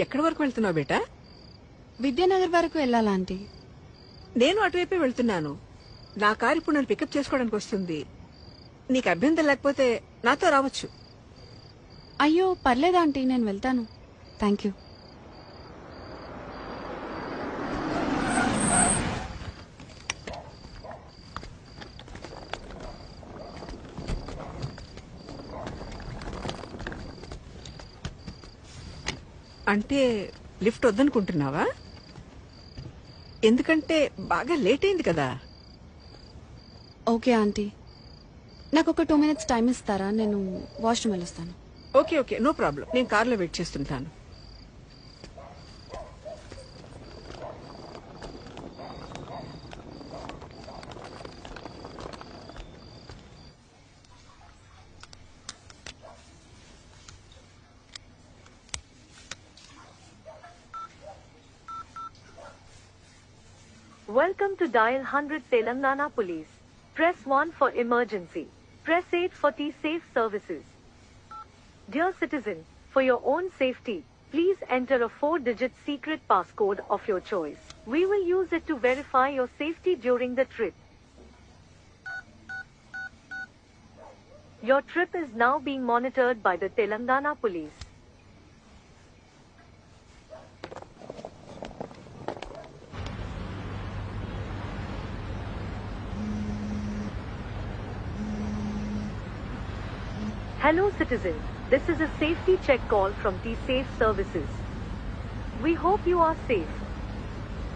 ఎక్కడి వరకు వెళ్తున్నావు బేటా? విద్యానగర్ వరకు వెళ్ళాలా ఆంటీ? నేను అటువైపే వెళ్తున్నాను. నా కారు ఇప్పుడు నన్ను పికప్ చేసుకోవడానికి వస్తుంది. నీకు అభ్యంతరం లేకపోతే నాతో రావచ్చు. అయ్యో పర్లేదు ఆంటీ, నేను వెళ్తాను. Thank you. అంటే లిఫ్ట్ వద్దనుకుంటున్నావా? ఎందుకంటే బాగా లేట్ అయింది కదా. ఓకే ఆంటీ, నాకు ఒక 2 minutes టైం ఇస్తారా? నేను వాష్రూమ్ వెళ్ళొస్తాను. Okay okay, no problem. నేను కార్లో వెయిట్ చేస్తుంటాను. Welcome to Dial 100 Telangana Police. Press 1 for emergency. Press 8 for T-Safe services. Dear citizen, for your own safety, please enter a 4-digit secret passcode of your choice. We will use it to verify your safety during the trip. Your trip is now being monitored by the Telangana Police. Hello citizen, this is a safety check call from T-Safe services. We hope you are safe.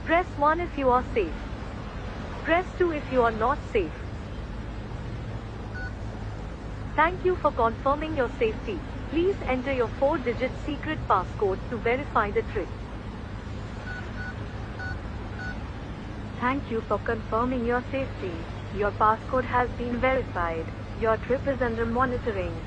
Press 1 if you are safe. Press 2 if you are not safe. Thank you for confirming your safety. Please enter your 4-digit secret passcode to verify the trip. Thank you for confirming your safety. Your passcode has been verified. Your trip is under monitoring.